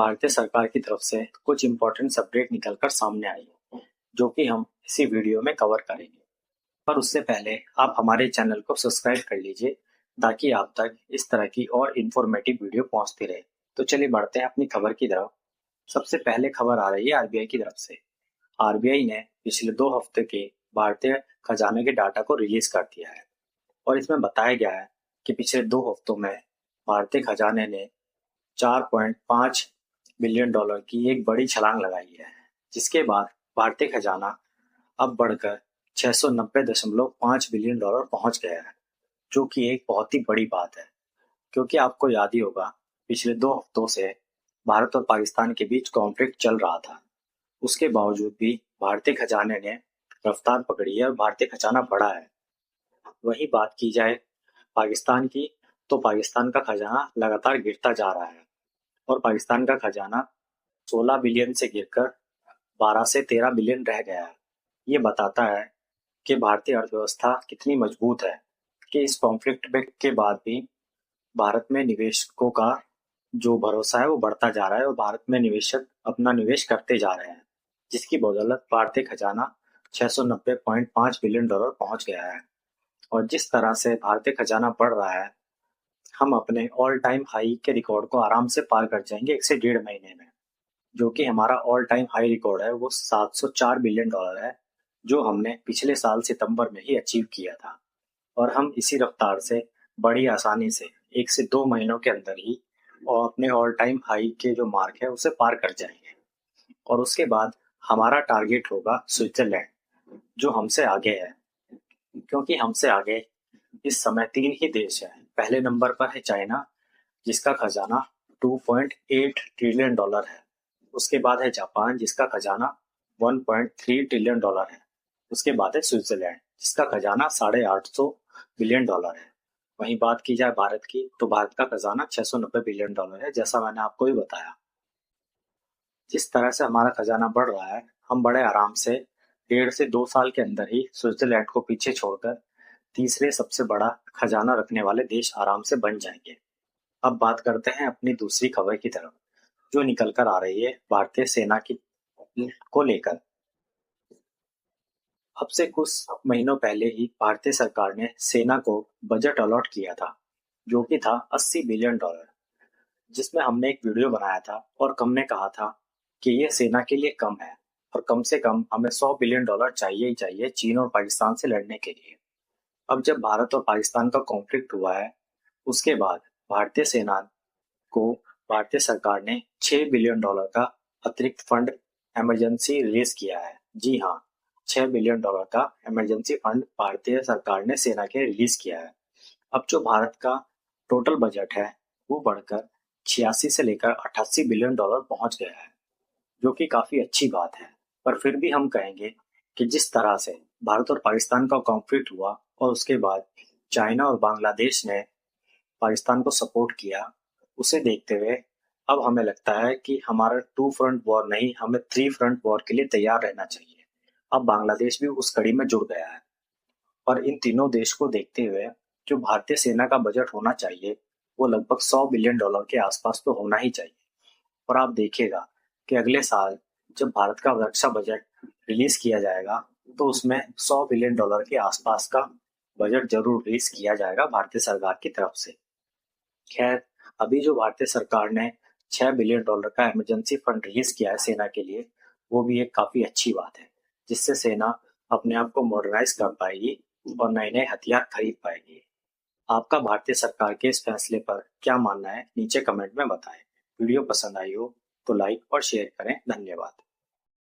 भारतीय सरकार की तरफ से कुछ इम्पोर्टेंट अपडेट निकलकर सामने आई है, जो कि हम इसी वीडियो में कवर करेंगे। पर उससे पहले आप हमारे चैनल को सब्सक्राइब कर लीजिए ताकि आप तक इस तरह की और इन्फॉर्मेटिव वीडियो पहुंचती रहे। तो चलिए बढ़ते हैं अपनी खबर की तरफ। सबसे पहले खबर आ रही है आरबीआई की तरफ से। आरबीआई ने पिछले 2 हफ्ते के भारतीय खजाने के डाटा को रिलीज कर दिया है और इसमें बताया गया है कि पिछले 2 हफ्तों में भारतीय खजाने ने 4.5 बिलियन डॉलर की एक बड़ी छलांग लगाई है, जिसके बाद भारतीय खजाना अब बढ़कर 690.5 बिलियन डॉलर पहुंच गया है, जो कि एक बहुत ही बड़ी बात है। क्योंकि आपको याद ही होगा, पिछले 2 हफ्तों से भारत और पाकिस्तान के बीच कॉन्फ्लिक्ट चल रहा था। उसके बावजूद भी भारतीय खजाने ने रफ्तार पकड़ी है और भारतीय खजाना बढ़ा है। वही बात की जाए पाकिस्तान की, तो पाकिस्तान का खजाना लगातार गिरता जा रहा है और पाकिस्तान का खजाना 16 बिलियन से गिरकर 12 से 13 बिलियन रह गया है। ये बताता है कि भारतीय अर्थव्यवस्था कितनी मजबूत है, कि इस कॉन्फ्लिक्ट के बाद भी भारत में निवेशकों का जो भरोसा है वो बढ़ता जा रहा है और भारत में निवेशक अपना निवेश करते जा रहे हैं, जिसकी बदौलत भारतीय खजाना 690.5 बिलियन डॉलर पहुंच गया है। और जिस तरह से भारतीय खजाना बढ़ रहा है, हम अपने ऑल टाइम हाई के रिकॉर्ड को आराम से पार कर जाएंगे 1 से 1.5 महीने में। जो कि हमारा ऑल टाइम हाई रिकॉर्ड है वो 704 बिलियन डॉलर है, जो हमने पिछले साल सितंबर में ही अचीव किया था। और हम इसी रफ्तार से बड़ी आसानी से 1 से 2 महीनों के अंदर ही और अपने ऑल टाइम हाई के जो मार्क है उसे पार कर जाएंगे। और उसके बाद हमारा टारगेट होगा स्विट्जरलैंड, जो हमसे आगे है। क्योंकि हमसे आगे इस समय 3 ही देश हैं। पहले नंबर पर है चाइना, जिसका खजाना 2.8 ट्रिलियन डॉलर है। उसके बाद है जापान, जिसका खजाना 1.3 ट्रिलियन डॉलर है। उसके बाद है स्विट्जरलैंड, जिसका खजाना 850 बिलियन डॉलर है। वहीं बात की जाए भारत की, तो भारत का खजाना 690 बिलियन डॉलर है, जैसा मैंने आपको भी बताया। जिस तरह से हमारा खजाना बढ़ रहा है, हम बड़े आराम से 1.5 से 2 साल के अंदर ही स्विट्जरलैंड को पीछे छोड़कर तीसरे सबसे बड़ा खजाना रखने वाले देश आराम से बन जाएंगे। अब बात करते हैं अपनी दूसरी खबर की तरफ, जो निकल कर आ रही है भारतीय सेना की को लेकर। अब से कुछ महीनों पहले ही भारतीय सरकार ने सेना को बजट अलॉट किया था, जो कि था 80 बिलियन डॉलर, जिसमें हमने एक वीडियो बनाया था और हमने कहा था कि यह सेना के लिए कम है और कम से कम हमें 100 बिलियन डॉलर चाहिए ही चाहिए चीन और पाकिस्तान से लड़ने के लिए। अब जब भारत और पाकिस्तान का कॉन्फ्लिक्ट हुआ है, उसके बाद भारतीय सेना को भारतीय सरकार ने 6 बिलियन डॉलर का अतिरिक्त फंड इमरजेंसी रिलीज किया है। जी हाँ, 6 बिलियन डॉलर का इमरजेंसी फंड भारतीय सरकार ने सेना के रिलीज किया है। अब जो भारत का टोटल बजट है वो बढ़कर 86 से लेकर 88 बिलियन डॉलर पहुंच गया है, जो कि काफी अच्छी बात है। पर फिर भी हम कहेंगे कि जिस तरह से भारत और पाकिस्तान का कॉन्फ्लिक्ट हुआ और उसके बाद चाइना और बांग्लादेश ने पाकिस्तान को सपोर्ट किया, उसे देखते हुए अब हमें लगता है कि हमारा 2 फ्रंट वॉर नहीं, हमें 3 फ्रंट वॉर के लिए तैयार रहना चाहिए। अब बांग्लादेश भी उस कड़ी में जुड़ गया है और इन तीनों देश को देखते हुए जो भारतीय सेना का बजट होना चाहिए वो लगभग 100 बिलियन डॉलर के आसपास तो होना ही चाहिए। और आप देखिएगा कि अगले साल जब भारत का रक्षा बजट रिलीज किया जाएगा, तो उसमें 100 बिलियन डॉलर के आसपास का बजट जरूर रिलीज किया जाएगा भारतीय सरकार की तरफ से। खैर, अभी जो भारतीय सरकार ने 6 बिलियन डॉलर का इमरजेंसी फंड रिलीज किया है सेना के लिए, वो भी एक काफी अच्छी बात है, जिससे सेना अपने आप को मॉडर्नाइज कर पाएगी और नए नए हथियार खरीद पाएगी। आपका भारतीय सरकार के इस फैसले पर क्या मानना है, नीचे कमेंट में बताएं। वीडियो पसंद आई हो तो लाइक और शेयर करें। धन्यवाद।